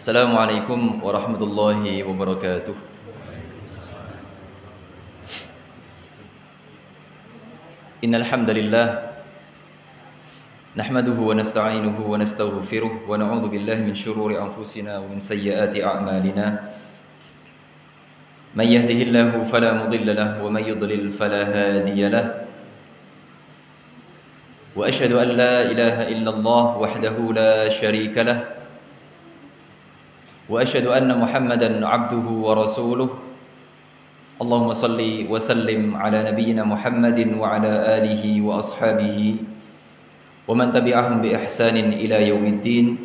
Assalamualaikum warahmatullahi wabarakatuh. Innal hamdalillah nahmaduhu wa nasta'inuhu wa nastaghfiruh wa na'udzu billahi min shururi anfusina wa min sayyiati a'malina. May yahdihillahu fala mudilla lahu wa may yudlil fala hadiya lahu. Wa asyhadu an la ilaha illallah wahdahu la syarika lahu. Wa asyhadu anna Muhammadan abduhu wa rasuluh. Allahumma salli wa sallim ala nabiyyina Muhammadin wa ala alihi wa ashabihi wa man tabi'ahum bi ihsanin ila yaumiddin.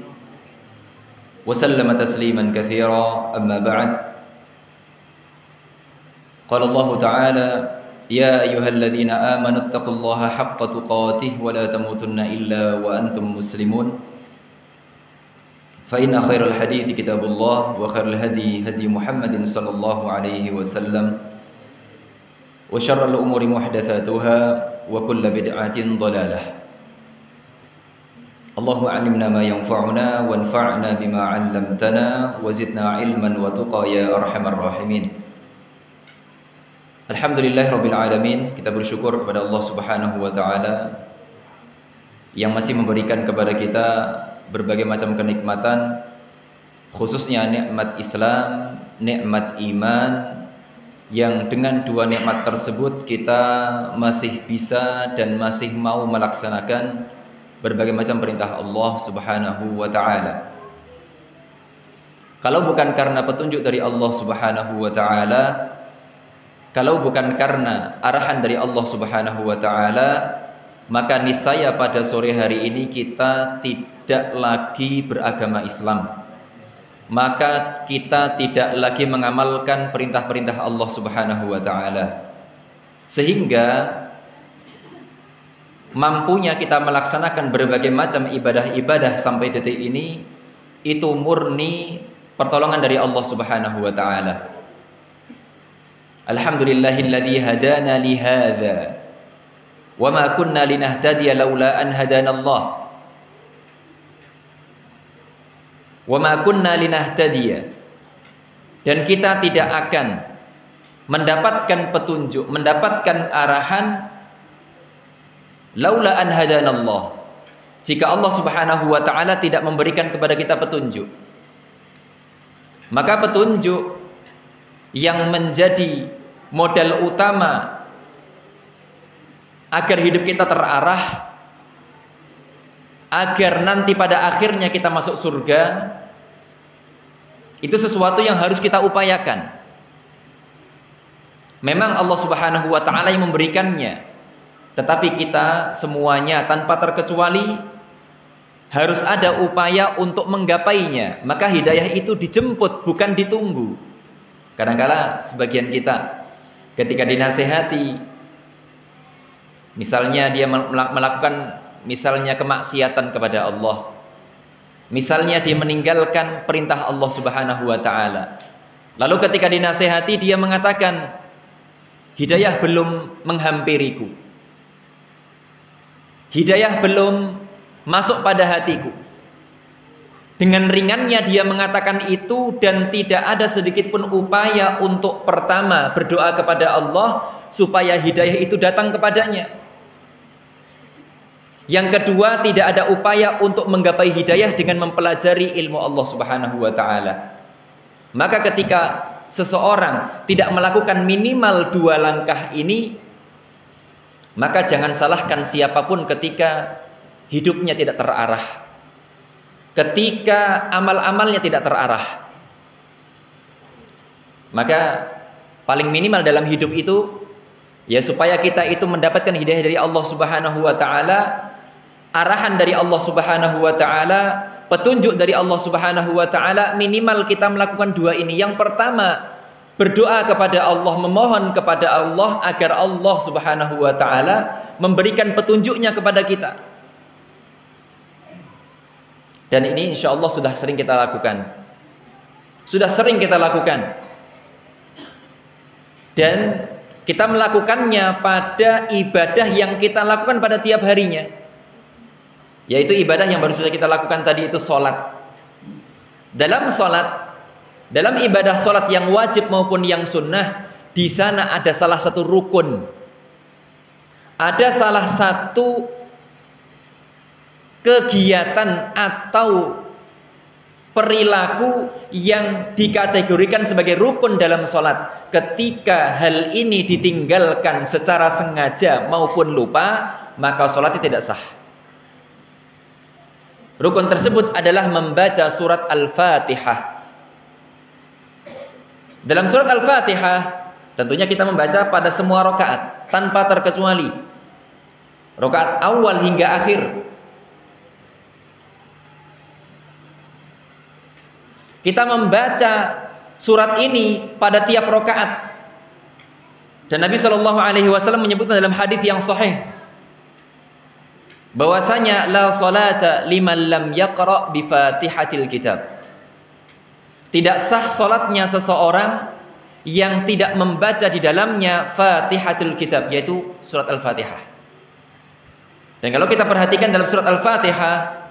Wa sallama tasliman katsira, amma ba'd. Qala Allah Ta'ala: Ya ayyuhalladzina amanu taqullaha haqqa tuqatih wa la tamutunna illa wa antum muslimun. Fa inna khairal hadithi kitabullah wa khairal hadi hadi Muhammadin sallallahu alaihi wasallam wa syarrul umuri muhdatsatuha wa kullu bid'atin dhalalah. Allahumma 'allimna ma yanfa'una wanfa'na bima 'allamtana wa zidna 'ilman wa tuqa ya arhamar rahimin. Alhamdulillahirabbil alamin, kita bersyukur kepada Allah Subhanahu wa taala yang masih memberikan kepada kita berbagai macam kenikmatan, khususnya nikmat Islam, nikmat iman, yang dengan dua nikmat tersebut kita masih bisa dan masih mau melaksanakan berbagai macam perintah Allah Subhanahu wa taala. Kalau bukan karena petunjuk dari Allah Subhanahu wa taala, kalau bukan karena arahan dari Allah Subhanahu wa taala, maka niscaya pada sore hari ini kita tidak lagi beragama Islam. Maka kita tidak lagi mengamalkan perintah-perintah Allah Subhanahu wa taala. Sehingga mampunya kita melaksanakan berbagai macam ibadah-ibadah sampai detik ini itu murni pertolongan dari Allah Subhanahu wa taala. Alhamdulillahilladzi hadana li hadza wa ma kunna linahtadiya laula an hadanallah. Wa ma kunna linahtadiya, dan kita tidak akan mendapatkan petunjuk, mendapatkan arahan laula an hadanallah, jika Allah Subhanahu wa taala tidak memberikan kepada kita petunjuk. Maka petunjuk yang menjadi modal utama agar hidup kita terarah, agar nanti pada akhirnya kita masuk surga, itu sesuatu yang harus kita upayakan. Memang Allah Subhanahu wa taala yang memberikannya, tetapi kita semuanya tanpa terkecuali harus ada upaya untuk menggapainya. Maka hidayah itu dijemput, bukan ditunggu. Kadang-kala sebagian kita ketika dinasehati, misalnya dia melakukan misalnya kemaksiatan kepada Allah, misalnya dia meninggalkan perintah Allah Subhanahu wa taala, lalu ketika dinasehati dia mengatakan, hidayah belum menghampiriku, hidayah belum masuk pada hatiku. Dengan ringannya dia mengatakan itu dan tidak ada sedikit pun upaya untuk pertama berdoa kepada Allah supaya hidayah itu datang kepadanya. Yang kedua, tidak ada upaya untuk menggapai hidayah dengan mempelajari ilmu Allah Subhanahu wa taala. Maka ketika seseorang tidak melakukan minimal dua langkah ini, maka jangan salahkan siapapun ketika hidupnya tidak terarah, ketika amal-amalnya tidak terarah. Maka paling minimal dalam hidup itu, ya supaya kita itu mendapatkan hidayah dari Allah Subhanahu wa taala, arahan dari Allah Subhanahu wa taala, petunjuk dari Allah Subhanahu wa taala, minimal kita melakukan dua ini. Yang pertama, berdoa kepada Allah, memohon kepada Allah agar Allah Subhanahu wa taala memberikan petunjuknya kepada kita. Dan ini insya Allah sudah sering kita lakukan. Sudah sering kita lakukan. Dan kita melakukannya pada ibadah yang kita lakukan pada tiap harinya. Yaitu ibadah yang baru saja kita lakukan tadi, itu sholat. Dalam salat, dalam ibadah salat yang wajib maupun yang sunnah, di sana ada salah satu rukun. Ada salah satu kegiatan atau perilaku yang dikategorikan sebagai rukun dalam salat. Ketika hal ini ditinggalkan secara sengaja maupun lupa, maka salatnya tidak sah. Rukun tersebut adalah membaca surat Al-Fatihah. Dalam surat Al-Fatihah tentunya kita membaca pada semua rakaat tanpa terkecuali. Rakaat awal hingga akhir. Kita membaca surat ini pada tiap rakaat. Dan Nabi SAW menyebutkan dalam hadis yang sahih bahwasanya la salata liman lam yaqra bi Fatihatil Kitab. Tidak sah salatnya seseorang yang tidak membaca di dalamnya Fatihatul Kitab, yaitu surat Al-Fatihah. Dan kalau kita perhatikan dalam surat Al-Fatihah,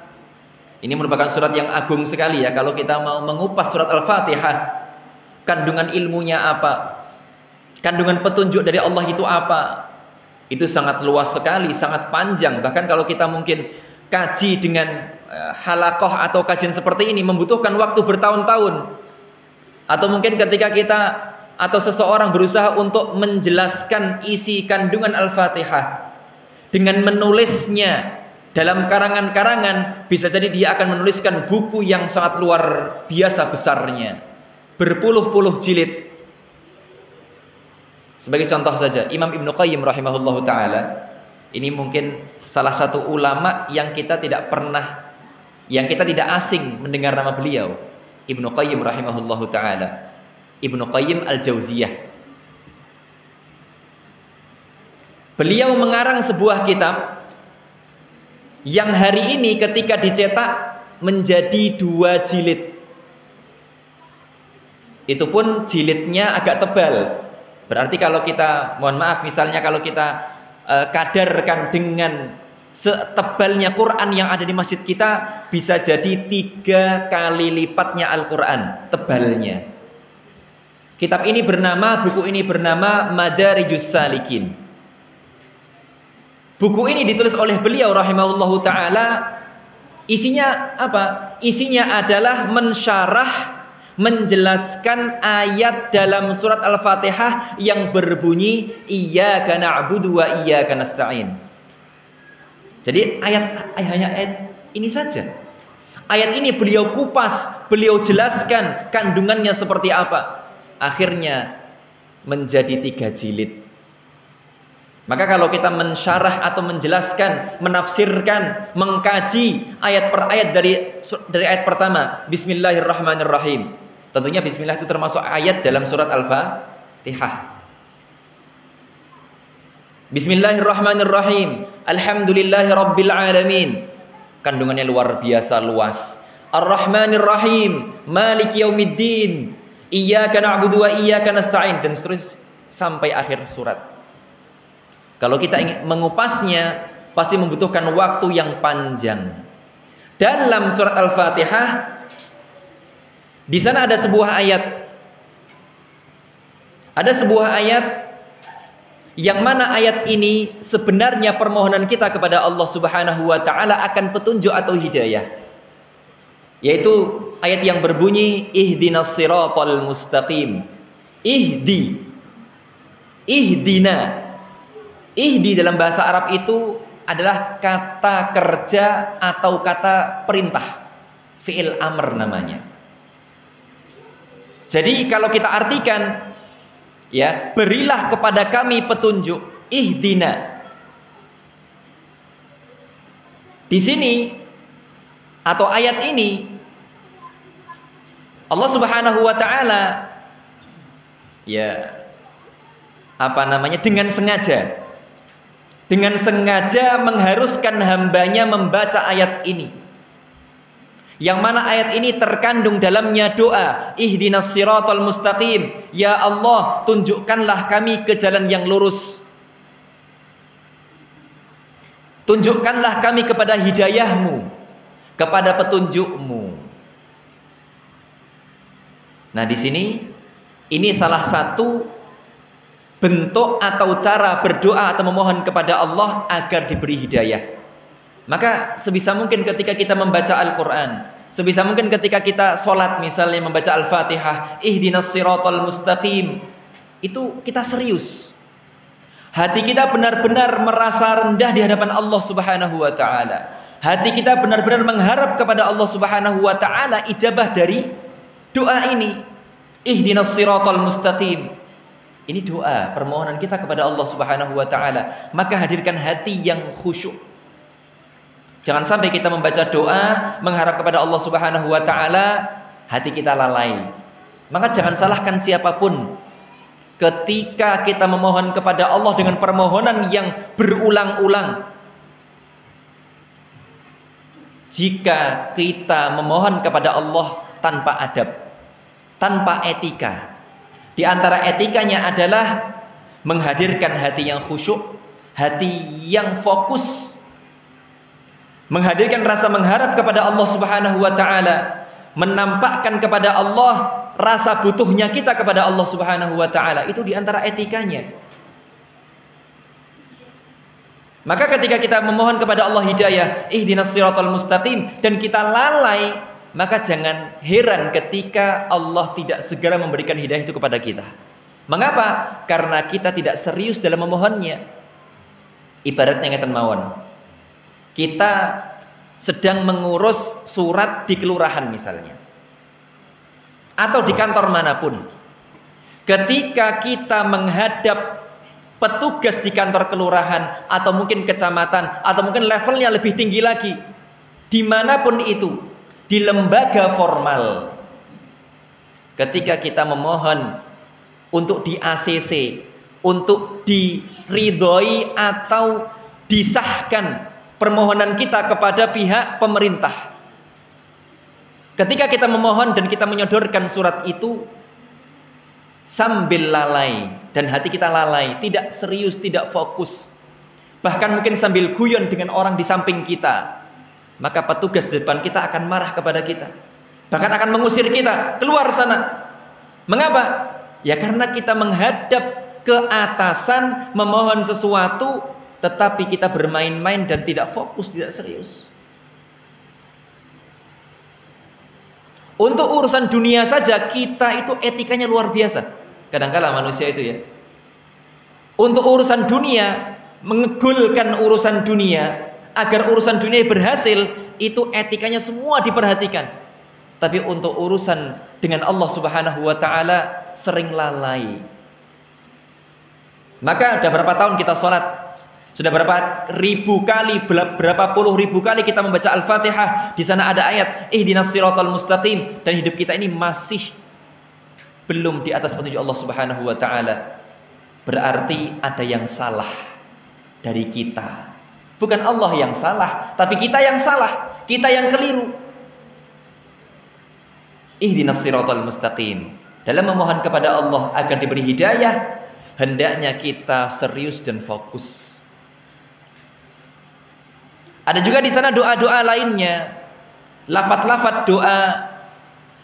ini merupakan surat yang agung sekali ya. Kalau kita mau mengupas surat Al-Fatihah, kandungan ilmunya apa, kandungan petunjuk dari Allah itu apa, itu sangat luas sekali, sangat panjang. Bahkan kalau kita mungkin kaji dengan halaqah atau kajian seperti ini membutuhkan waktu bertahun-tahun. Atau mungkin ketika kita atau seseorang berusaha untuk menjelaskan isi kandungan Al-Fatihah dengan menulisnya dalam karangan-karangan, bisa jadi dia akan menuliskan buku yang sangat luar biasa besarnya, berpuluh-puluh jilid. Sebagai contoh saja, Imam Ibnu Qayyim rahimahullahu ta'ala, ini mungkin salah satu ulama yang kita tidak asing mendengar nama beliau. Ibnu Qayyim rahimahullahu ta'ala, Ibnu Qayyim Al-Jauziyah. Beliau mengarang sebuah kitab yang hari ini ketika dicetak menjadi 2 jilid. Itu pun jilidnya agak tebal. Berarti kalau kita, mohon maaf, misalnya kalau kita kadarkan dengan setebalnya Quran yang ada di masjid kita, bisa jadi 3 kali lipatnya Al-Quran tebalnya. Buku ini bernama Madarijus Salikin. Buku ini ditulis oleh beliau rahimahullahu ta'ala. Isinya apa? Isinya adalah menjelaskan ayat dalam surat Al-Fatihah yang berbunyi Iyyaka na'budu wa iyyaka nasta'in. Jadi hanya ayat ini saja. Ayat ini beliau kupas, beliau jelaskan kandungannya seperti apa. Akhirnya menjadi 3 jilid. Maka kalau kita mensyarah atau menjelaskan, menafsirkan, mengkaji ayat per ayat dari ayat pertama, Bismillahirrahmanirrahim. Tentunya Bismillah itu termasuk ayat dalam surat Al-Fatihah. Bismillahirrahmanirrahim. Alhamdulillahirabbil alamin. Kandungannya luar biasa luas. Ar-Rahmanirrahim. Maliki yaumiddin. Iyyaka na'budu wa iyyaka nasta'in, dan terus sampai akhir surat. Kalau kita ingin mengupasnya, pasti membutuhkan waktu yang panjang. Dalam surat Al-Fatihah, di sana ada sebuah ayat. Ada sebuah ayat yang mana ayat ini sebenarnya permohonan kita kepada Allah Subhanahu wa taala akan petunjuk atau hidayah. Yaitu ayat yang berbunyi Ihdinas siratal mustaqim. Ihdina. Ihdi dalam bahasa Arab itu adalah kata kerja atau kata perintah, fi'il amr namanya. Jadi kalau kita artikan, ya, berilah kepada kami petunjuk, ihdina. Di sini atau ayat ini Allah Subhanahu wa taala, ya, dengan sengaja mengharuskan hambanya membaca ayat ini, yang mana ayat ini terkandung dalamnya doa Ihdinas siratal mustaqim. Ya Allah, tunjukkanlah kami ke jalan yang lurus, tunjukkanlah kami kepada hidayahmu, kepada petunjukmu. Nah, di sini ini salah satu bentuk atau cara berdoa atau memohon kepada Allah agar diberi hidayah. Maka sebisa mungkin ketika kita membaca Al-Quran, sebisa mungkin ketika kita sholat misalnya membaca Al-Fatihah, ihdinas siratal mustaqim, itu kita serius. Hati kita benar-benar merasa rendah di hadapan Allah Subhanahu wa ta'ala. Hati kita benar-benar mengharap kepada Allah Subhanahu wa ta'ala ijabah dari doa ini. Ihdinas siratal mustaqim. Ini doa, permohonan kita kepada Allah Subhanahu wa ta'ala. Maka hadirkan hati yang khusyuk. Jangan sampai kita membaca doa mengharap kepada Allah Subhanahu wa ta'ala, hati kita lalai. Maka jangan salahkan siapapun ketika kita memohon kepada Allah dengan permohonan yang berulang-ulang. Jika kita memohon kepada Allah tanpa adab, tanpa etika, di antara etikanya adalah menghadirkan hati yang khusyuk, hati yang fokus, menghadirkan rasa mengharap kepada Allah Subhanahu wa ta'ala, menampakkan kepada Allah rasa butuhnya kita kepada Allah Subhanahu wa ta'ala. Itu di antara etikanya. Maka ketika kita memohon kepada Allah hidayah, ihdinas siratal mustaqim, dan kita lalai, maka jangan heran ketika Allah tidak segera memberikan hidayah itu kepada kita. Mengapa? Karena kita tidak serius dalam memohonnya. Ibaratnya ngeten mawon, kita sedang mengurus surat di kelurahan misalnya, atau di kantor manapun. Ketika kita menghadap petugas di kantor kelurahan, atau mungkin kecamatan, atau mungkin levelnya lebih tinggi lagi, dimanapun itu, di lembaga formal, ketika kita memohon untuk di ACC, untuk diridhoi atau disahkan permohonan kita kepada pihak pemerintah, ketika kita memohon dan kita menyodorkan surat itu sambil lalai, dan hati kita lalai, tidak serius, tidak fokus, bahkan mungkin sambil guyon dengan orang di samping kita, maka petugas di depan kita akan marah kepada kita, bahkan akan mengusir kita keluar sana. Mengapa? Ya karena kita menghadap ke atasan memohon sesuatu, tetapi kita bermain-main dan tidak fokus, tidak serius. Untuk urusan dunia saja kita itu etikanya luar biasa. Kadangkala manusia itu ya, untuk urusan dunia, mengegulkan urusan dunia, agar urusan dunia berhasil, itu etikanya semua diperhatikan. Tapi untuk urusan dengan Allah Subhanahu wa ta'ala sering lalai. Maka sudah berapa tahun kita sholat, sudah berapa ribu kali, berapa puluh ribu kali kita membaca Al-Fatihah, di sana ada ayat ihdinas siratal mustaqim, dan hidup kita ini masih belum di atas petunjuk Allah Subhanahu wa ta'ala. Berarti ada yang salah dari kita. Bukan Allah yang salah, tapi kita yang salah, kita yang keliru. Ihdinas siratal mustaqim. Dalam memohon kepada Allah agar diberi hidayah, hendaknya kita serius dan fokus. Ada juga di sana doa-doa lainnya, lafaz-lafaz doa,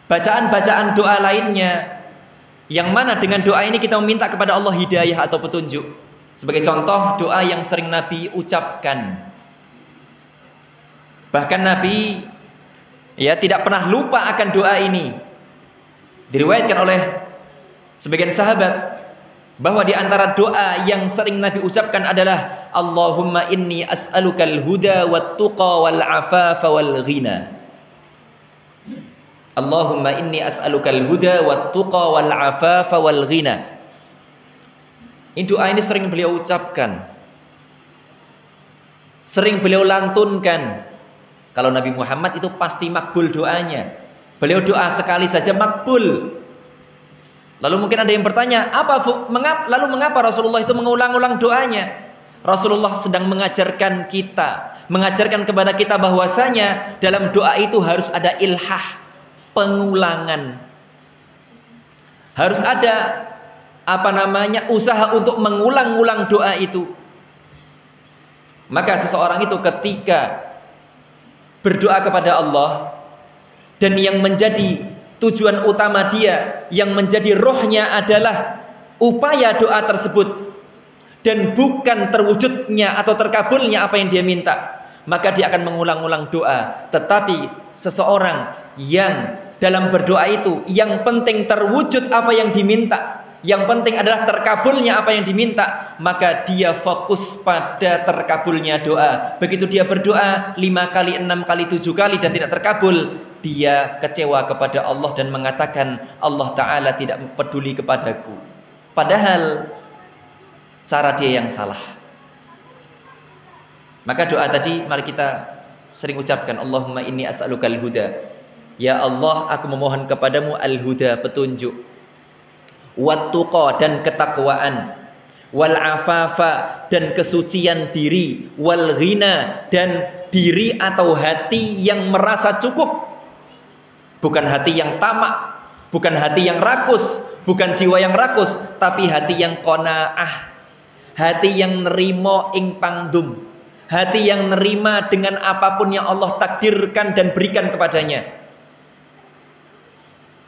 bacaan-bacaan doa lainnya, yang mana dengan doa ini kita meminta kepada Allah hidayah atau petunjuk. Sebagai contoh, doa yang sering Nabi ucapkan, bahkan Nabi ya tidak pernah lupa akan doa ini. Diriwayatkan oleh sebagian sahabat bahwa di antara doa yang sering Nabi ucapkan adalah Allahumma inni as'alukal huda wat tuqa wal afafa wal ghina. Allahumma inni as'alukal huda wat tuqa wal afafa wal ghina. Ini doa ini sering beliau ucapkan, sering beliau lantunkan. Kalau Nabi Muhammad itu pasti makbul doanya. Beliau doa sekali saja makbul. Lalu mungkin ada yang bertanya, lalu mengapa Rasulullah itu mengulang-ulang doanya? Rasulullah sedang mengajarkan kita, mengajarkan kepada kita bahwasanya dalam doa itu harus ada ilhah, pengulangan. Harus ada usaha untuk mengulang-ulang doa itu. Maka seseorang itu ketika berdoa kepada Allah, dan yang menjadi tujuan utama dia, yang menjadi rohnya adalah upaya doa tersebut dan bukan terwujudnya atau terkabulnya apa yang dia minta, maka dia akan mengulang-ulang doa. Tetapi seseorang yang dalam berdoa itu yang penting terwujud apa yang diminta, yang penting adalah terkabulnya apa yang diminta, maka dia fokus pada terkabulnya doa. Begitu dia berdoa 5 kali, 6 kali, 7 kali dan tidak terkabul, dia kecewa kepada Allah dan mengatakan Allah Ta'ala tidak peduli kepadaku. Padahal cara dia yang salah. Maka doa tadi mari kita sering ucapkan, Allahumma inni as'alukal huda. Ya Allah, aku memohon kepadamu al-huda, petunjuk, wat-tuqa, dan ketakwaan, wal afafa, dan kesucian diri, wal ghina, dan diri atau hati yang merasa cukup, bukan hati yang tamak, bukan hati yang rakus, bukan jiwa yang rakus, tapi hati yang qanaah, hati yang nerimo ing pangdum, hati yang nerima dengan apapun yang Allah takdirkan dan berikan kepadanya.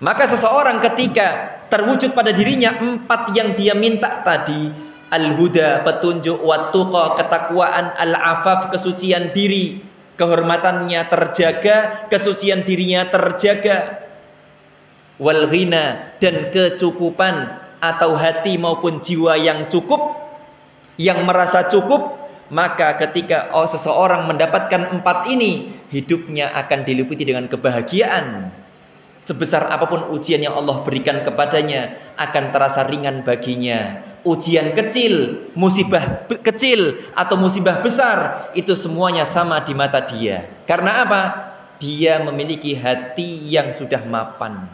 Maka seseorang ketika terwujud pada dirinya 4 yang dia minta tadi, al-huda, petunjuk, wat-tuqa, ketakwaan, al-afaf, kesucian diri, kehormatannya terjaga, kesucian dirinya terjaga, wal ghina, dan kecukupan atau hati maupun jiwa yang cukup, yang merasa cukup. Maka ketika seseorang mendapatkan 4 ini, hidupnya akan diliputi dengan kebahagiaan. Sebesar apapun ujian yang Allah berikan kepadanya, akan terasa ringan baginya. Ujian kecil, musibah kecil, atau musibah besar, itu semuanya sama di mata dia. Karena apa? Dia memiliki hati yang sudah mapan.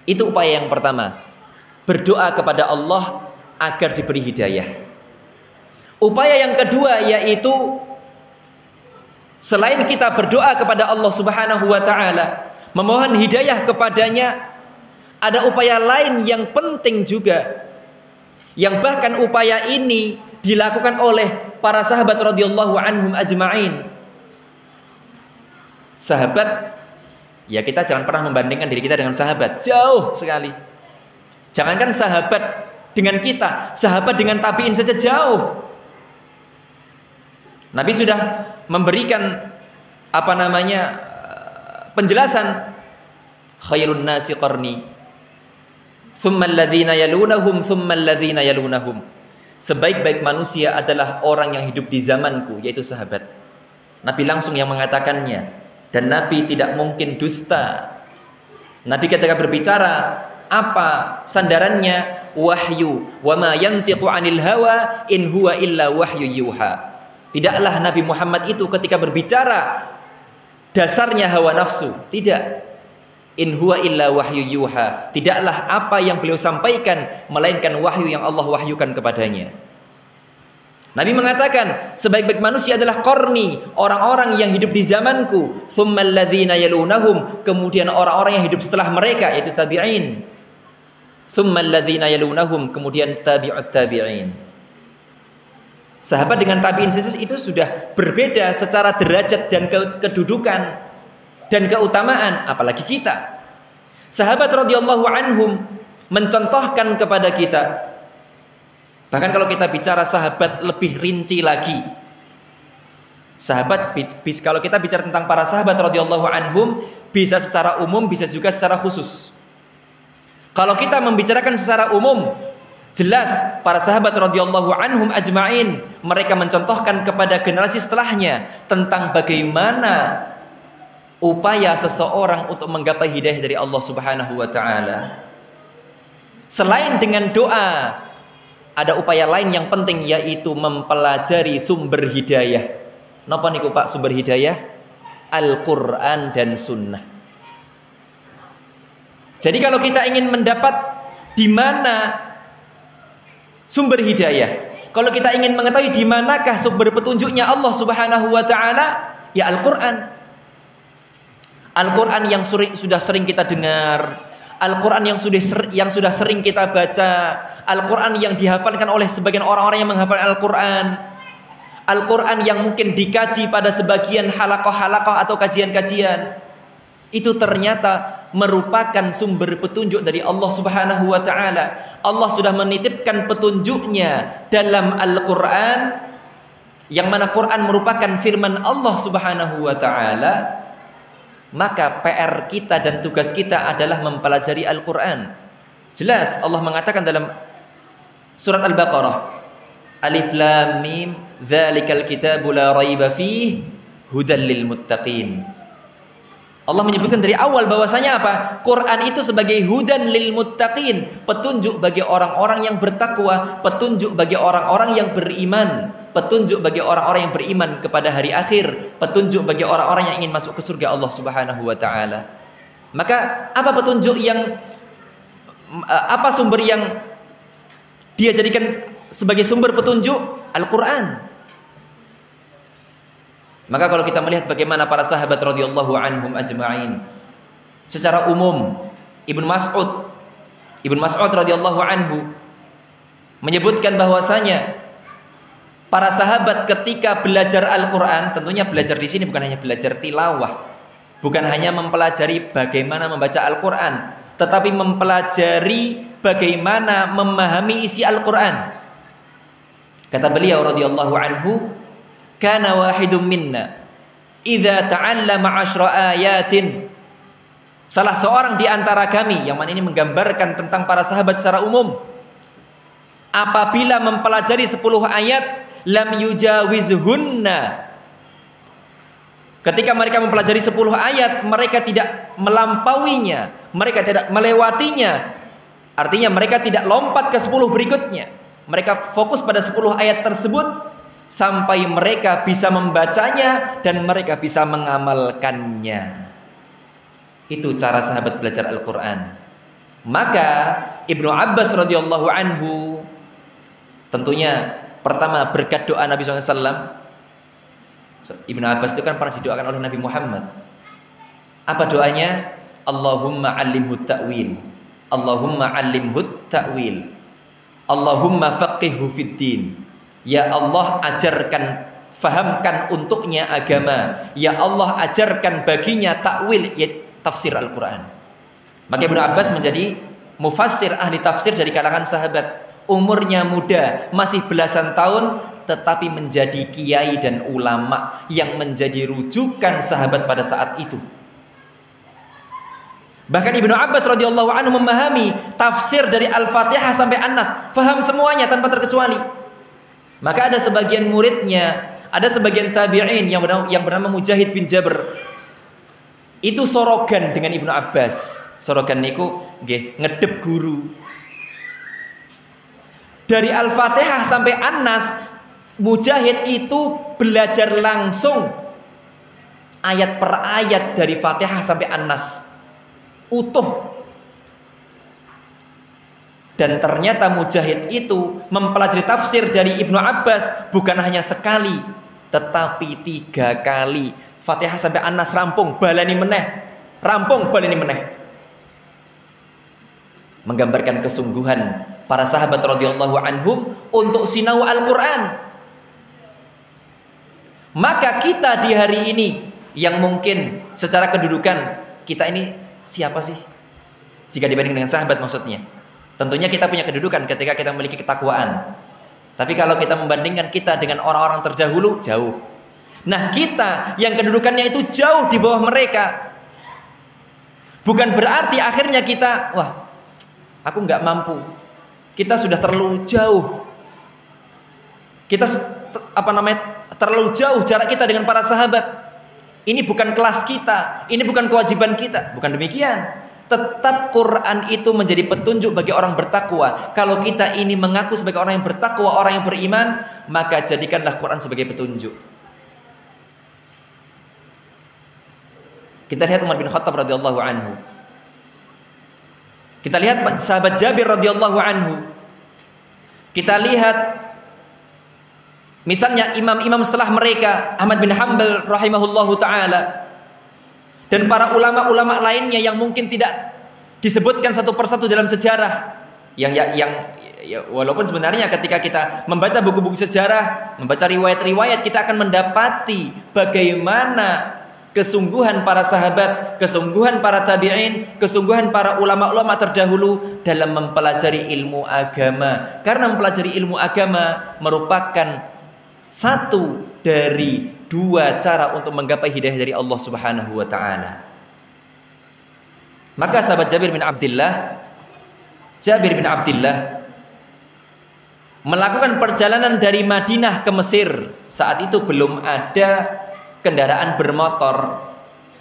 Itu upaya yang pertama, berdoa kepada Allah agar diberi hidayah. Upaya yang kedua yaitu selain kita berdoa kepada Allah Subhanahu wa taala, memohon hidayah kepadanya, ada upaya lain yang penting juga, yang bahkan upaya ini dilakukan oleh para sahabat radhiyallahu anhum ajma'in. Sahabat, ya kita jangan pernah membandingkan diri kita dengan sahabat, jauh sekali. Jangankan sahabat dengan kita, sahabat dengan tabi'in saja jauh. Nabi sudah memberikan penjelasan, khairun nasi qarni, thumma alladhina yalunahum, thumma alladhina yalunahum. Sebaik-baik manusia adalah orang yang hidup di zamanku, yaitu sahabat. Nabi langsung yang mengatakannya, dan Nabi tidak mungkin dusta. Nabi ketika berbicara, apa sandarannya? Wahyu, wa ma yantiqu 'anil hawa in huwa illa wahyu yuha. Tidaklah Nabi Muhammad itu ketika berbicara dasarnya hawa nafsu, tidak. In huwa illa wahyu yuha. Tidaklah apa yang beliau sampaikan melainkan wahyu yang Allah wahyukan kepadanya. Nabi mengatakan sebaik-baik manusia adalah qarni, orang-orang yang hidup di zamanku, tsummal ladzina yalunahum, kemudian orang-orang yang hidup setelah mereka yaitu tabi'in, tsummal ladzina yalunahum, kemudian tabi'ut tabi'in. Sahabat dengan tabi'in itu sudah berbeda secara derajat dan kedudukan dan keutamaan, apalagi kita. Sahabat radhiyallahu anhum mencontohkan kepada kita. Bahkan kalau kita bicara sahabat lebih rinci lagi. Sahabat, kalau kita bicara tentang para sahabat radhiyallahu anhum, bisa secara umum, bisa juga secara khusus. Kalau kita membicarakan secara umum, jelas para sahabat radhiyallahu anhum ajma'in, mereka mencontohkan kepada generasi setelahnya tentang bagaimana upaya seseorang untuk menggapai hidayah dari Allah Subhanahu wa taala. Selain dengan doa, ada upaya lain yang penting, yaitu mempelajari sumber hidayah. Napa niku Pak sumber hidayah? Al-Qur'an dan Sunnah. Jadi kalau kita ingin mendapat di mana sumber hidayah, kalau kita ingin mengetahui di manakah sumber petunjuknya Allah Subhanahu wa taala, ya Al-Qur'an. Al-Qur'an yang sudah sering kita dengar, Al-Quran yang sudah sering kita baca, Al-Quran yang dihafalkan oleh sebagian orang-orang yang menghafal Al-Quran, Al-Quran yang mungkin dikaji pada sebagian halaqah-halaqah atau kajian-kajian. itu ternyata merupakan sumber petunjuk dari Allah Subhanahu wa taala. Allah sudah menitipkan petunjuknya dalam Al-Qur'an, yang mana Quran merupakan firman Allah Subhanahu wa taala. Maka PR kita dan tugas kita adalah mempelajari Al-Qur'an. Jelas Allah mengatakan dalam surat Al-Baqarah, Alif Lam Mim, dzalikal kitabu la raiba fihi hudal lil muttaqin. Allah menyebutkan dari awal bahwasanya apa? Quran itu sebagai hudan lil muttaqin, petunjuk bagi orang-orang yang bertakwa, petunjuk bagi orang-orang yang beriman, petunjuk bagi orang-orang yang beriman kepada hari akhir, petunjuk bagi orang-orang yang ingin masuk ke surga Allah Subhanahu wa taala. Maka apa petunjuk yang apa sumber yang dia jadikan sebagai sumber petunjuk? Al-Qur'an. Maka kalau kita melihat bagaimana para sahabat radhiyallahu anhum ajma'in, secara umum Ibnu Mas'ud radhiyallahu anhu menyebutkan bahwasanya para sahabat ketika belajar Al-Qur'an, tentunya belajar di sini bukan hanya belajar tilawah, bukan hanya mempelajari bagaimana membaca Al-Qur'an, tetapi mempelajari bagaimana memahami isi Al-Qur'an. Kata beliau radhiyallahu anhu, kana wahidun minna idza ta'allama 10 ayatin. Salah seorang di antara kami, yang mana ini menggambarkan tentang para sahabat secara umum, apabila mempelajari 10 ayat, lam yujawizhunna. Ketika mereka mempelajari 10 ayat, mereka tidak melampauinya, mereka tidak melewatinya. Artinya mereka tidak lompat ke 10 berikutnya. Mereka fokus pada 10 ayat tersebut sampai mereka bisa membacanya dan mereka bisa mengamalkannya. Itu cara sahabat belajar Al-Quran. Maka Ibnu Abbas radhiyallahu anhu tentunya pertama berkat doa Nabi SAW. Ibnu Abbas itu kan pernah didoakan oleh Nabi Muhammad. Apa doanya? Allahumma allimhu ta'wil, Allahumma allimhu ta'wil, Allahumma faqihhu fid din. Ya Allah, ajarkan, fahamkan untuknya agama. Ya Allah, ajarkan baginya takwil, ya tafsir Al-Quran. Maka Ibnu Abbas menjadi mufassir, ahli tafsir dari kalangan sahabat. Umurnya muda, masih belasan tahun, tetapi menjadi kiai dan ulama yang menjadi rujukan sahabat pada saat itu. Bahkan Ibnu Abbas radhiyallahu anhu memahami tafsir dari Al-Fatihah sampai An-Nas, faham semuanya tanpa terkecuali. Maka ada sebagian muridnya, ada sebagian tabi'in yang bernama Mujahid bin Jabr. Itu sorogan dengan Ibnu Abbas. Sorogan niku nggih ngedep guru. Dari Al-Fatihah sampai An-Nas, Mujahid itu belajar langsung ayat per ayat dari Fatihah sampai An-Nas. Utuh. Dan ternyata Mujahid itu mempelajari tafsir dari Ibnu Abbas bukan hanya sekali, tetapi 3 kali. Fatihah sampai An-Nas rampung, balani meneh, rampung, balani meneh. Menggambarkan kesungguhan para sahabat radhiyallahu anhum untuk sinau Al-Quran. Maka kita di hari ini, yang mungkin secara kedudukan kita ini siapa sih? Jika dibanding dengan sahabat maksudnya. Tentunya kita punya kedudukan ketika kita memiliki ketakwaan. Tapi kalau kita membandingkan kita dengan orang-orang terdahulu, jauh. Nah, kita yang kedudukannya itu jauh di bawah mereka, bukan berarti akhirnya kita, wah, aku nggak mampu. Kita sudah terlalu jauh. Kita terlalu jauh jarak kita dengan para sahabat. Ini bukan kelas kita, ini bukan kewajiban kita. Bukan demikian. Tetap Quran itu menjadi petunjuk bagi orang bertakwa. Kalau kita ini mengaku sebagai orang yang bertakwa, orang yang beriman, maka jadikanlah Quran sebagai petunjuk. Kita lihat Umar bin Khattab radhiyallahu anhu. Kita lihat sahabat Jabir radhiyallahu anhu. Kita lihat misalnya imam-imam setelah mereka, Ahmad bin Hanbal rahimahullahu taala, dan para ulama-ulama lainnya yang mungkin tidak disebutkan satu persatu dalam sejarah, yang walaupun sebenarnya ketika kita membaca buku-buku sejarah, membaca riwayat-riwayat, kita akan mendapati bagaimana kesungguhan para sahabat, kesungguhan para tabi'in, kesungguhan para ulama-ulama terdahulu dalam mempelajari ilmu agama. Karena mempelajari ilmu agama merupakan satu dari dua cara untuk menggapai hidayah dari Allah Subhanahu wa taala. Maka sahabat Jabir bin Abdullah melakukan perjalanan dari Madinah ke Mesir. Saat itu belum ada kendaraan bermotor.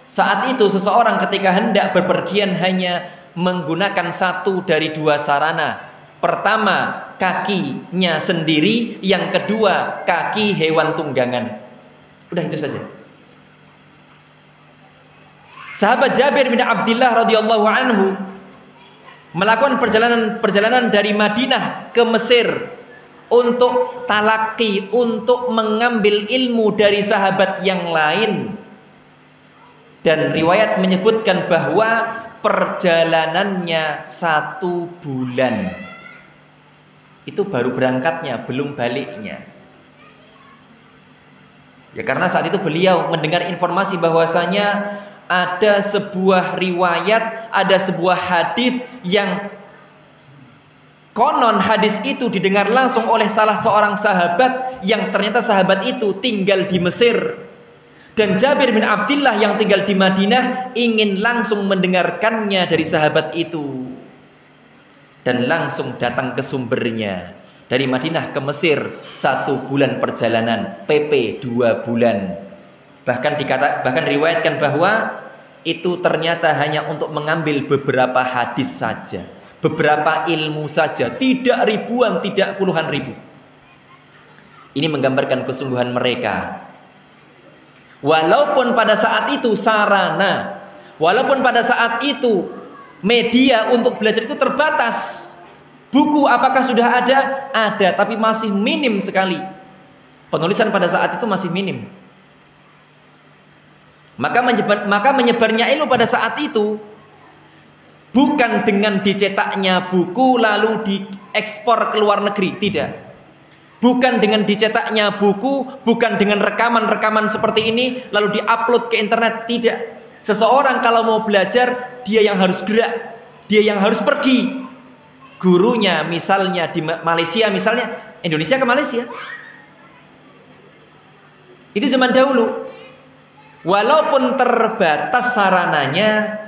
Saat itu seseorang ketika hendak berpergian hanya menggunakan satu dari dua sarana. Pertama, kakinya sendiri, yang kedua, kaki hewan tunggangan. Udah itu saja. Sahabat Jabir bin Abdullah radhiyallahu anhu melakukan perjalanan dari Madinah ke Mesir untuk talaki, untuk mengambil ilmu dari sahabat yang lain. Dan riwayat menyebutkan bahwa perjalanannya 1 bulan. Itu baru berangkatnya, belum baliknya. Ya karena saat itu beliau mendengar informasi bahwasanya ada sebuah riwayat, ada sebuah hadis yang konon hadis itu didengar langsung oleh salah seorang sahabat yang ternyata sahabat itu tinggal di Mesir. Dan Jabir bin Abdullah yang tinggal di Madinah ingin langsung mendengarkannya dari sahabat itu. Dan langsung datang ke sumbernya. Dari Madinah ke Mesir 1 bulan perjalanan, PP 2 bulan. Bahkan riwayatkan bahwa itu ternyata hanya untuk mengambil beberapa hadis saja, beberapa ilmu saja, tidak ribuan, tidak puluhan ribu. Ini menggambarkan kesungguhan mereka. Walaupun pada saat itu sarana, walaupun pada saat itu media untuk belajar itu terbatas. Buku apakah sudah ada? Ada, tapi masih minim sekali. Penulisan pada saat itu masih minim. Maka menyebarnya ilmu pada saat itu bukan dengan dicetaknya buku lalu diekspor ke luar negeri, tidak. Bukan dengan dicetaknya buku, bukan dengan rekaman-rekaman seperti ini lalu diupload ke internet, tidak. Seseorang kalau mau belajar, dia yang harus gerak, dia yang harus pergi. Gurunya misalnya di Malaysia, misalnya Indonesia ke Malaysia. Itu zaman dahulu. Walaupun terbatas sarananya,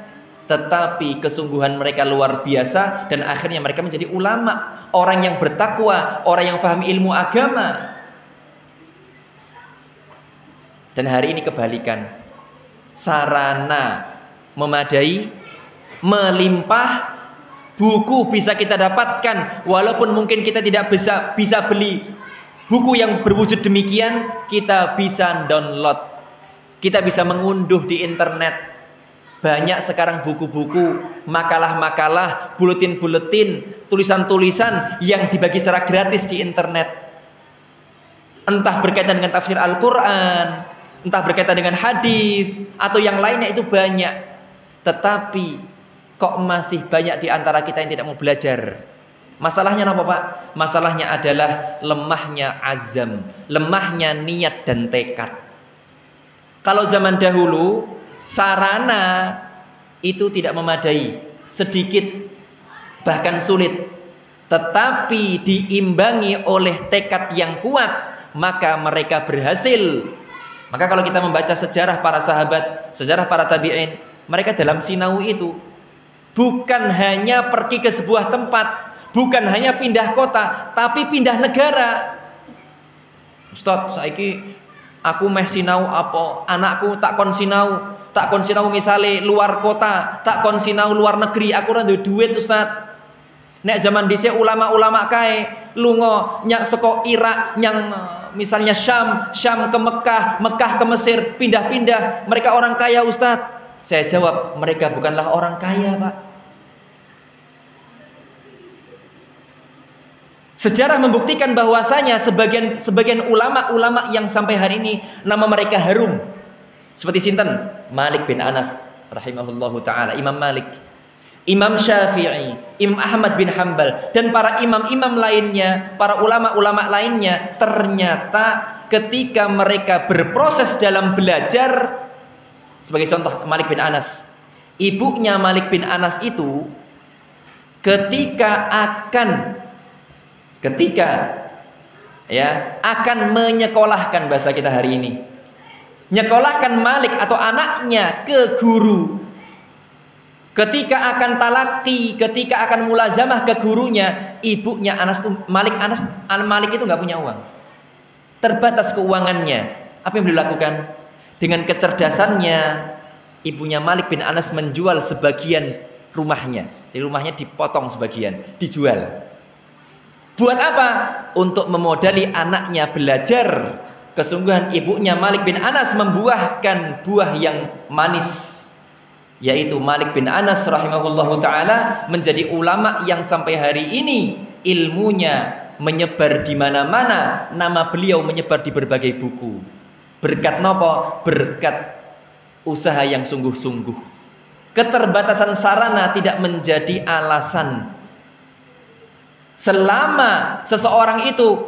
tetapi kesungguhan mereka luar biasa dan akhirnya mereka menjadi ulama, orang yang bertakwa, orang yang paham ilmu agama. Dan hari ini kebalikan. Sarana memadai, melimpah, buku bisa kita dapatkan, walaupun mungkin kita tidak bisa beli buku yang berwujud demikian, kita bisa download. Kita bisa mengunduh di internet. Banyak sekarang buku-buku, makalah-makalah, buletin-buletin, tulisan-tulisan yang dibagi secara gratis di internet. Entah berkaitan dengan tafsir Al-Quran, entah berkaitan dengan hadis, atau yang lainnya, itu banyak. Tetapi kok masih banyak di antara kita yang tidak mau belajar. Masalahnya apa, Pak? Masalahnya adalah lemahnya azam, lemahnya niat dan tekad. Kalau zaman dahulu sarana itu tidak memadai, sedikit bahkan sulit, tetapi diimbangi oleh tekad yang kuat, maka mereka berhasil. Maka kalau kita membaca sejarah para sahabat, sejarah para tabi'in, mereka dalam sinau itu bukan hanya pergi ke sebuah tempat, bukan hanya pindah kota, tapi pindah negara. Ustaz, saiki aku meh sinau apa, anakku tak kon sinau misale luar kota, tak kon sinau luar negeri, aku ora duwe duit Ustaz. Nek zaman dhisik ulama-ulama kae lunga nyak saka Irak nyang misalnya Syam ke Mekah, Mekah ke Mesir, pindah-pindah, mereka orang kaya Ustaz. Saya jawab, mereka bukanlah orang kaya, Pak. Sejarah membuktikan bahwasanya sebagian ulama-ulama yang sampai hari ini nama mereka harum. Seperti sinten? Malik bin Anas rahimahullahu taala, Imam Malik, Imam Syafi'i, Imam Ahmad bin Hanbal, dan para imam-imam lainnya, para ulama-ulama lainnya, ternyata ketika mereka berproses dalam belajar, Sebagai contoh Malik bin Anas. Ibunya Malik bin Anas itu ketika akan menyekolahkan, bahasa kita hari ini, nyekolahkan Malik atau anaknya ke guru, ketika akan talaki, ketika akan mulazamah ke gurunya, ibunya Malik itu nggak punya uang, terbatas keuangannya. Apa yang beliau lakukan? Dengan kecerdasannya, ibunya Malik bin Anas menjual sebagian rumahnya. Jadi rumahnya dipotong sebagian, dijual. Buat apa? Untuk memodali anaknya belajar. Kesungguhan ibunya Malik bin Anas membuahkan buah yang manis, yaitu Malik bin Anas rahimahullahu ta'ala menjadi ulama yang sampai hari ini ilmunya menyebar di mana-mana. Nama beliau menyebar di berbagai buku. Berkat nopo? Berkat usaha yang sungguh-sungguh. Keterbatasan sarana tidak menjadi alasan. Selama seseorang itu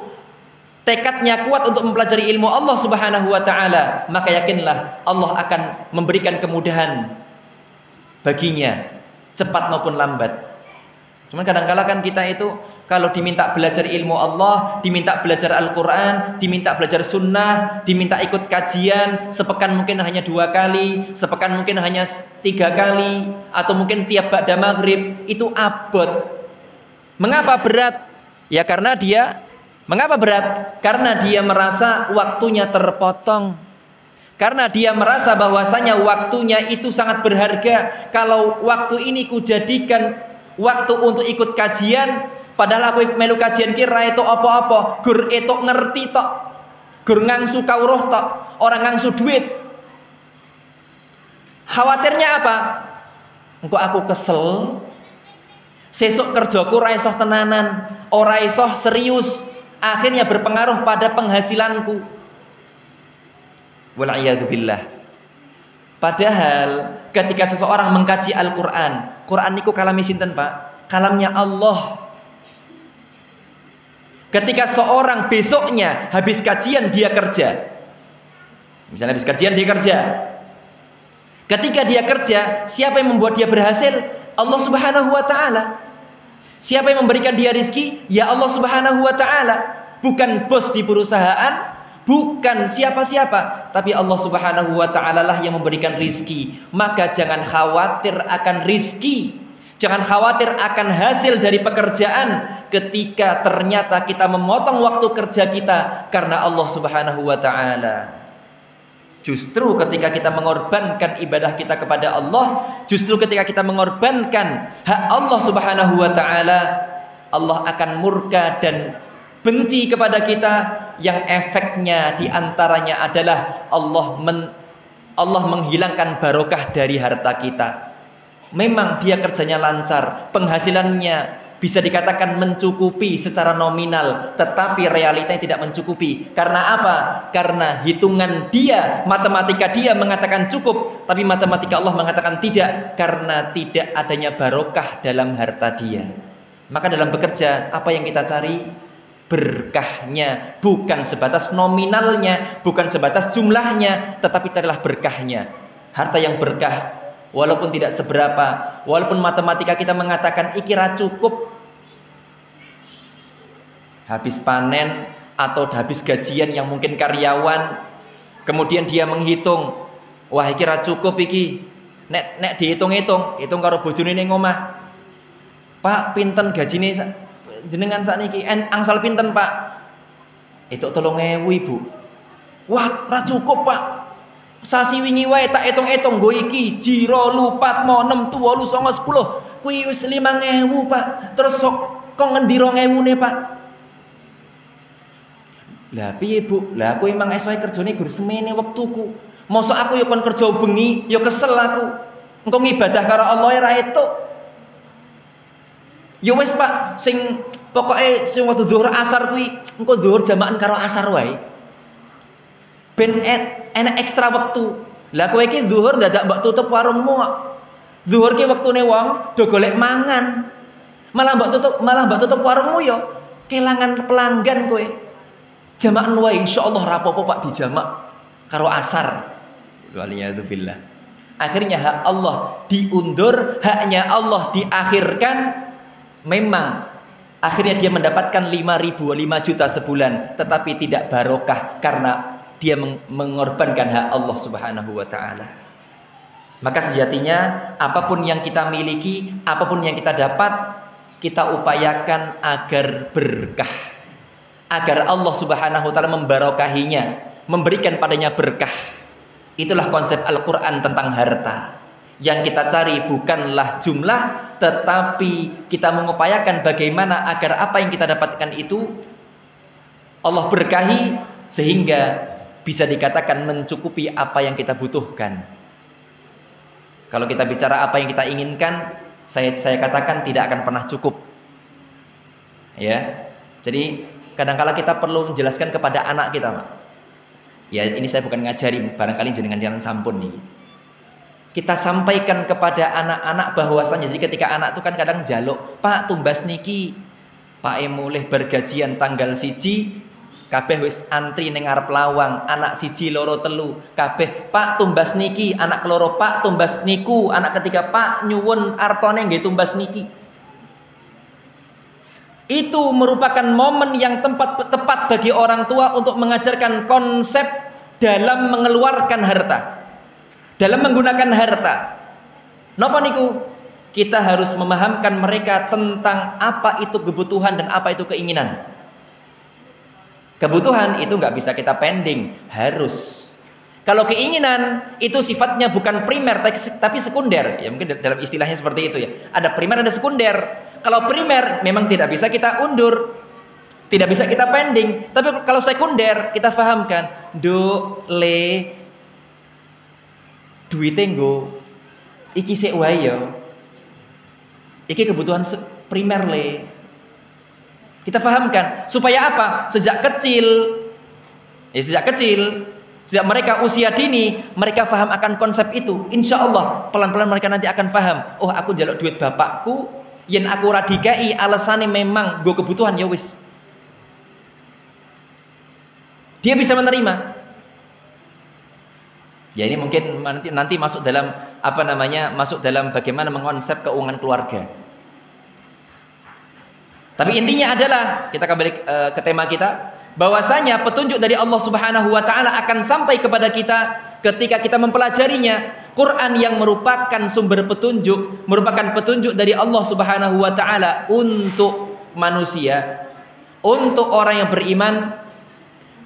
tekadnya kuat untuk mempelajari ilmu Allah Subhanahu wa ta'ala, maka yakinlah Allah akan memberikan kemudahan baginya, cepat maupun lambat. Cuman kadang-kala kan kita itu kalau diminta belajar ilmu Allah, diminta belajar Al-Quran, diminta belajar sunnah, diminta ikut kajian, sepekan mungkin hanya 2 kali, sepekan mungkin hanya 3 kali, atau mungkin tiap ba'da maghrib, itu abot. Mengapa berat? Ya karena mengapa berat? Karena dia merasa waktunya terpotong. Karena dia merasa bahwasanya waktunya itu sangat berharga. Kalau waktu ini kujadikan waktu untuk ikut kajian, padahal aku melu kajian kira itu apa-apa, gur itu ngerti tok, gur ngangsu kawruh tok, orang ngangsu duit. Khawatirnya apa? Engko aku kesel, sesuk kerjaku ora iso tenanan, ora iso serius, akhirnya berpengaruh pada penghasilanku. Wal'iyadzubillah. Padahal ketika seseorang mengkaji Al-Quran, Quran niku kalami sinten Pak? Kalamnya Allah. Ketika seorang besoknya habis kajian dia kerja, misalnya habis kajian dia kerja, ketika dia kerja, siapa yang membuat dia berhasil? Allah Subhanahu wa ta'ala. Siapa yang memberikan dia rizki? Ya Allah Subhanahu wa ta'ala. Bukan bos di perusahaan, bukan siapa-siapa, tapi Allah Subhanahu wa ta'ala lah yang memberikan rizki. Maka jangan khawatir akan rizki, jangan khawatir akan hasil dari pekerjaan ketika ternyata kita memotong waktu kerja kita karena Allah Subhanahu wa ta'ala. Justru ketika kita mengorbankan ibadah kita kepada Allah, justru ketika kita mengorbankan hak Allah Subhanahu wa ta'ala, Allah akan murka dan benci kepada kita, yang efeknya diantaranya adalah Allah menghilangkan barokah dari harta kita. Memang dia kerjanya lancar, penghasilannya bisa dikatakan mencukupi secara nominal, tetapi realitanya tidak mencukupi. Karena apa? Karena hitungan dia, matematika dia mengatakan cukup, tapi matematika Allah mengatakan tidak, karena tidak adanya barokah dalam harta dia. Maka dalam bekerja, apa yang kita cari? Berkahnya, bukan sebatas nominalnya, bukan sebatas jumlahnya, tetapi carilah berkahnya. Harta yang berkah, walaupun tidak seberapa, walaupun matematika kita mengatakan ikira cukup, habis panen atau habis gajian yang mungkin karyawan, kemudian dia menghitung, wah ikira cukup iki, nek dihitung-hitung, hitung karo bojone ning omah, Pak pinten gajine jenengan sakniki angsal pinten Pak? Itu 3.000 Ibu. Wah, ora cukup Pak. Sasi wingi wae tak etung-etung nggo iki jiro lupat mo 6 8 9 10. Kuwi wis 5.000 Pak. Terus kok ngendi 2.000-ne Pak? Lah piye Bu? Lah aku emang esoe kerjane gur semene wektuku. Mosok aku ya kon kerja bengi, ya kesel aku. Engko ngibadah karo Allah ora etuk. Ya wis Pak, sing pokoke sing waktu zuhur asar kuwi engko zuhur jamakan karo asar wae. Ben enek ekstra wektu. Lah kowe iki zuhur dadak mbok tutup warungmu kok. Zuhur ki wektune wong do golek mangan. Malah mbok tutup warungmu ya kelangan pelanggan kowe. Jamakan wae insyaallah ra apa-apa Pak dijamak karo asar. Waliyadzubillah. akhirnya hak Allah diundur, haknya Allah diakhirkan, memang akhirnya dia mendapatkan 5 juta sebulan, tetapi tidak barokah karena dia mengorbankan hak Allah Subhanahu wa taala. Maka sejatinya apapun yang kita miliki, apapun yang kita dapat, kita upayakan agar berkah, agar Allah Subhanahu wa taala membarokahinya, memberikan padanya berkah. Itulah konsep Al-Qur'an tentang harta. Yang kita cari bukanlah jumlah, tetapi kita mengupayakan bagaimana agar apa yang kita dapatkan itu Allah berkahi sehingga bisa dikatakan mencukupi apa yang kita butuhkan. Kalau kita bicara apa yang kita inginkan, saya katakan tidak akan pernah cukup. Ya. Jadi kadang-kala kita perlu menjelaskan kepada anak kita, Pak. Ya, ini saya bukan ngajari, barangkali jenengan jangan sampun nih. Kita sampaikan kepada anak-anak bahwasanya, jadi ketika anak itu kan kadang jaluk, Pak tumbas niki, Pak mulih bergajian tanggal 1, kabeh wis antri ning ngarep lawang, anak 1, 2, 3, kabeh Pak tumbas niki, anak keloro Pak tumbas niku, anak ketiga Pak nyuwun artone nggih tumbas niki. Itu merupakan momen yang tepat bagi orang tua untuk mengajarkan konsep dalam mengeluarkan harta, dalam menggunakan harta. Napa niku? Kita harus memahamkan mereka tentang apa itu kebutuhan dan apa itu keinginan. Kebutuhan itu nggak bisa kita pending, harus. Kalau keinginan itu sifatnya bukan primer tapi sekunder. Ya mungkin dalam istilahnya seperti itu ya. Ada primer, ada sekunder. Kalau primer memang tidak bisa kita undur, tidak bisa kita pending. Tapi kalau sekunder kita fahamkan, do le duite nggo iki sik wae ya. Iki kebutuhan primer le. Kita fahamkan supaya apa? Sejak kecil, sejak mereka usia dini, mereka faham akan konsep itu. Insya Allah pelan-pelan mereka nanti akan faham. Oh, aku njaluk duit bapakku, yen aku ora dikai alasane memang gue kebutuhan ya wis. Dia bisa menerima. Ya ini mungkin nanti masuk dalam masuk dalam bagaimana mengonsep keuangan keluarga. Tapi intinya adalah kita kembali ke tema kita, bahwasanya petunjuk dari Allah Subhanahu wa taala akan sampai kepada kita ketika kita mempelajarinya. Quran yang merupakan sumber petunjuk, merupakan petunjuk dari Allah Subhanahu wa taala untuk manusia, untuk orang yang beriman,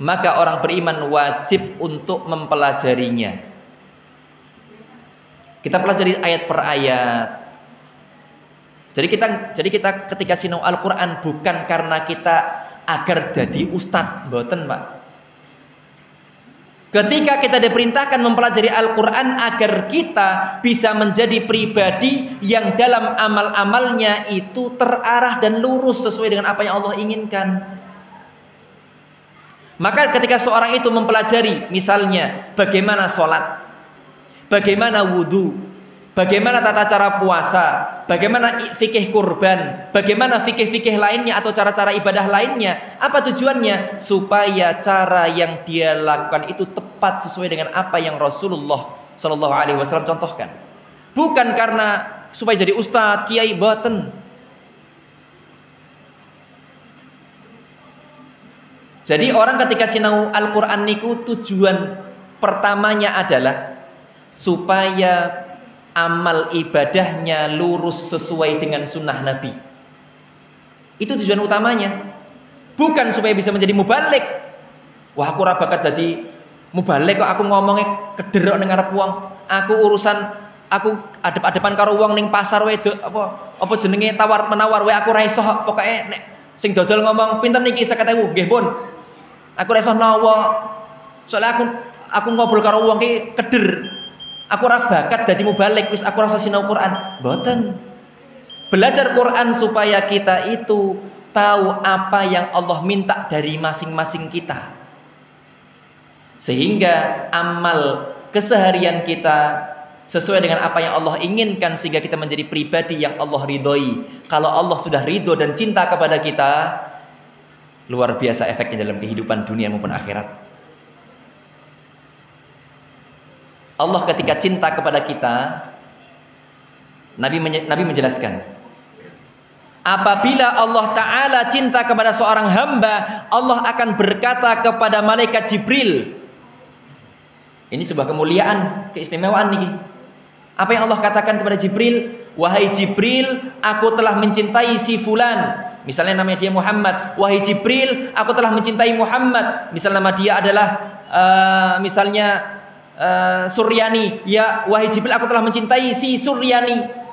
maka orang beriman wajib untuk mempelajarinya. Kita pelajari ayat per ayat. Jadi kita ketika sinau Al-Quran bukan karena kita agar jadi ustadz, mboten Pak. Ketika kita diperintahkan mempelajari Al-Quran agar kita bisa menjadi pribadi yang dalam amal-amalnya itu terarah dan lurus sesuai dengan apa yang Allah inginkan. Maka ketika seorang itu mempelajari misalnya bagaimana sholat, bagaimana wudhu, bagaimana tata cara puasa, bagaimana fikih kurban, bagaimana fikih-fikih lainnya atau cara-cara ibadah lainnya. Apa tujuannya? Supaya cara yang dia lakukan itu tepat sesuai dengan apa yang Rasulullah Shallallahu Alaihi Wasallam contohkan. Bukan karena supaya jadi ustadz, kiai, boten. Jadi orang ketika sinau Al-Quran niku tujuan pertamanya adalah supaya amal ibadahnya lurus sesuai dengan sunnah Nabi. Itu tujuan utamanya. Bukan supaya bisa menjadi mubalik. Wah aku ora bakat dadi mubalik kok aku ngomongnya kederok ning ngarep wong. Aku adep-adepan karo wong ning pasar wae apa jenenge tawar menawar wae aku ora iso pokoke nek sing dodol ngomong pinten niki 50.000 nggih pun. Aku ora iso nawa. Soalnya aku ngobrol karo wong ki keder. Aku ora bakat dadi mubalik, wis aku rasa sinau Quran. Mboten. Belajar Quran supaya kita itu tahu apa yang Allah minta dari masing-masing kita. Sehingga amal keseharian kita sesuai dengan apa yang Allah inginkan sehingga kita menjadi pribadi yang Allah ridhoi. Kalau Allah sudah ridho dan cinta kepada kita, luar biasa efeknya dalam kehidupan dunia maupun akhirat. Allah ketika cinta kepada kita, Nabi menjelaskan, apabila Allah Ta'ala cinta kepada seorang hamba, Allah akan berkata kepada malaikat Jibril. Ini sebuah kemuliaan, keistimewaan nih. Apa yang Allah katakan kepada Jibril? Wahai Jibril, aku telah mencintai si fulan. Misalnya namanya dia Muhammad. Wahai Jibril, aku telah mencintai Muhammad. Misalnya nama dia adalah Suryani. Ya, wahai Jibril, aku telah mencintai si Suryani.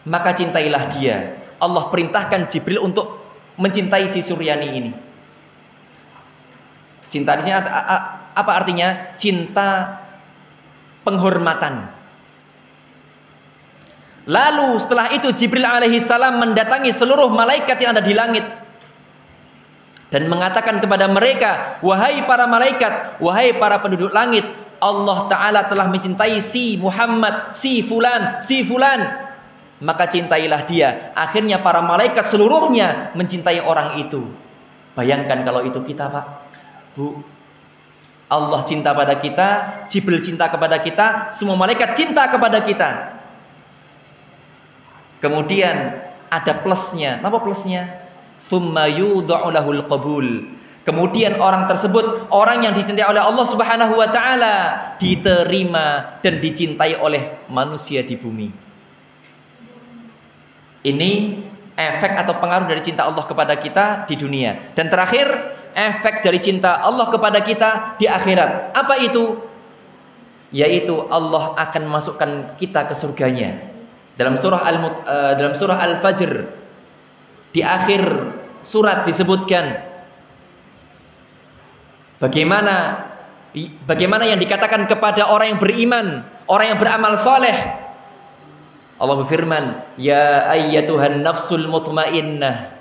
Maka cintailah dia. Allah perintahkan Jibril untuk mencintai si Suryani ini. Cinta di sini apa artinya? Cinta penghormatan. Lalu setelah itu Jibril alaihi salam mendatangi seluruh malaikat yang ada di langit dan mengatakan kepada mereka, wahai para malaikat, wahai para penduduk langit, Allah Ta'ala telah mencintai si Muhammad, si fulan, si fulan, maka cintailah dia. Akhirnya para malaikat seluruhnya mencintai orang itu. Bayangkan kalau itu kita, Pak, Bu. Allah cinta pada kita, Jibril cinta kepada kita, semua malaikat cinta kepada kita. Kemudian ada plusnya. Apa plusnya? Tsumma yudha'u lahul qabul. Kemudian orang tersebut, orang yang dicintai oleh Allah Subhanahu wa taala, diterima dan dicintai oleh manusia di bumi. Ini efek atau pengaruh dari cinta Allah kepada kita di dunia. Dan terakhir, efek dari cinta Allah kepada kita di akhirat. Apa itu? Yaitu Allah akan masukkan kita ke surganya. Dalam surah Al-Fajr, di akhir surat disebutkan bagaimana yang dikatakan kepada orang yang beriman, orang yang beramal soleh. Allah berfirman, ya ayyatuhan nafsul mutmainnah,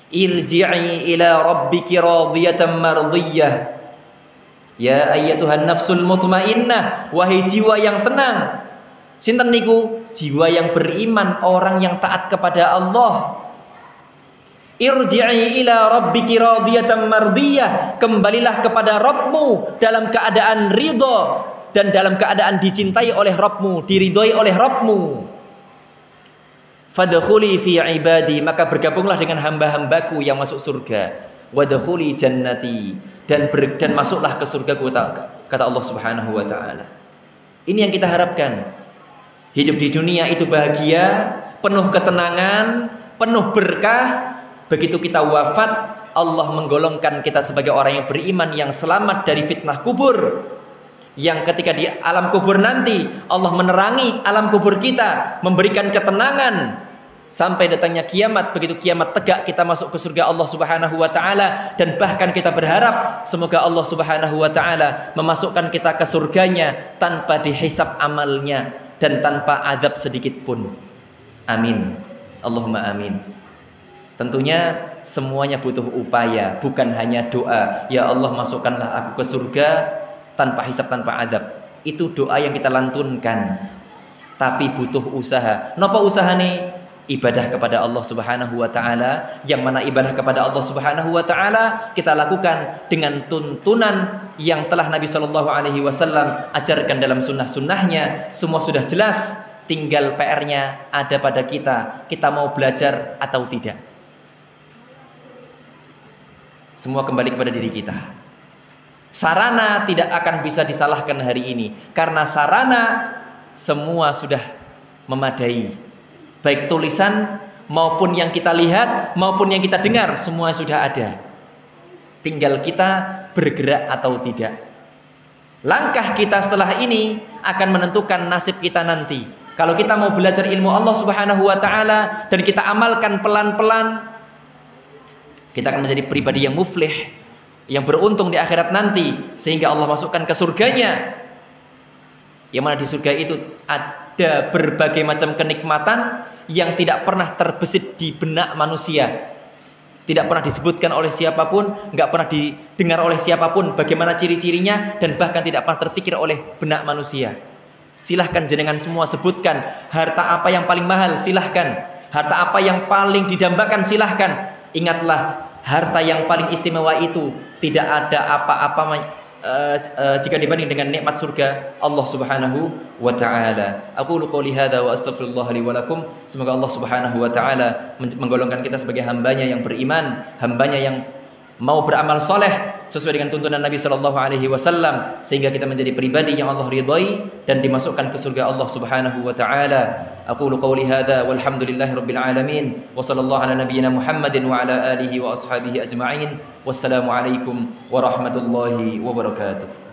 irji'i ila rabbiki radiyatan mardiyah. Ya ayyatuhan nafsul mutmainnah, wahai jiwa yang tenang. Sinten niku? Jiwa yang beriman, orang yang taat kepada Allah. Irji'i ila rabbiki radiyatan mardiyah, kembalilah kepada Rabbmu dalam keadaan ridha dan dalam keadaan dicintai oleh Rabbmu, diridhoi oleh Rabbmu. Fadkhuli fi ibadi, maka bergabunglah dengan hamba-hambaku yang masuk surga. Wadkhuli jannati, dan masuklah ke surgaku, kata Allah Subhanahu wa taala. Ini yang kita harapkan. Hidup di dunia itu bahagia, penuh ketenangan, penuh berkah. Begitu kita wafat, Allah menggolongkan kita sebagai orang yang beriman, yang selamat dari fitnah kubur. Yang ketika di alam kubur nanti, Allah menerangi alam kubur kita, memberikan ketenangan sampai datangnya kiamat. Begitu kiamat tegak, kita masuk ke surga Allah Subhanahu wa taala, dan bahkan kita berharap semoga Allah Subhanahu wa taala memasukkan kita ke surganya tanpa dihisab amalnya dan tanpa azab sedikit pun. Amin. Allahumma amin. Tentunya semuanya butuh upaya, bukan hanya doa, ya Allah masukkanlah aku ke surga tanpa hisab, tanpa azab. Itu doa yang kita lantunkan, tapi butuh usaha. Napa usaha nih? Ibadah kepada Allah Subhanahu wa taala, yang mana ibadah kepada Allah Subhanahu wa taala kita lakukan dengan tuntunan yang telah Nabi Shallallahu alaihi wasallam ajarkan dalam sunnah-sunnahnya. Semua sudah jelas, tinggal PR-nya ada pada kita. Kita mau belajar atau tidak. Semua kembali kepada diri kita. Sarana tidak akan bisa disalahkan hari ini, karena sarana semua sudah memadai. Baik tulisan maupun yang kita lihat maupun yang kita dengar, semua sudah ada. Tinggal kita bergerak atau tidak. Langkah kita setelah ini akan menentukan nasib kita nanti. Kalau kita mau belajar ilmu Allah Subhanahu wa taala dan kita amalkan pelan-pelan, kita akan menjadi pribadi yang muflih, yang beruntung di akhirat nanti, sehingga Allah masukkan ke surganya. Yang mana di surga itu ada berbagai macam kenikmatan yang tidak pernah terbesit di benak manusia, tidak pernah disebutkan oleh siapapun, nggak pernah didengar oleh siapapun bagaimana ciri-cirinya, dan bahkan tidak pernah terpikir oleh benak manusia. Silahkan jenengan semua sebutkan harta apa yang paling mahal, silahkan. Harta apa yang paling didambakan, silahkan. Ingatlah, harta yang paling istimewa itu tidak ada jika dibanding dengan nikmat surga Allah Subhanahu wa taala. Aqulu qouli hadza wa astaghfirullah li wa lakum. Semoga Allah Subhanahu wa taala menggolongkan kita sebagai hambanya yang beriman, hambanya yang mau beramal soleh sesuai dengan tuntunan Nabi Shallallahu Alaihi Wasallam, sehingga kita menjadi pribadi yang Allah ridhai dan dimasukkan ke surga Allah Subhanahu Wa Taala. Aqulu qouli hadza walhamdulillahi rabbil alamin wa sallallahu ala nabiyyina Muhammadin wa ala alihi wa ashabihi ajma'in. Wassalamu alaikum warahmatullahi wabarakatuh.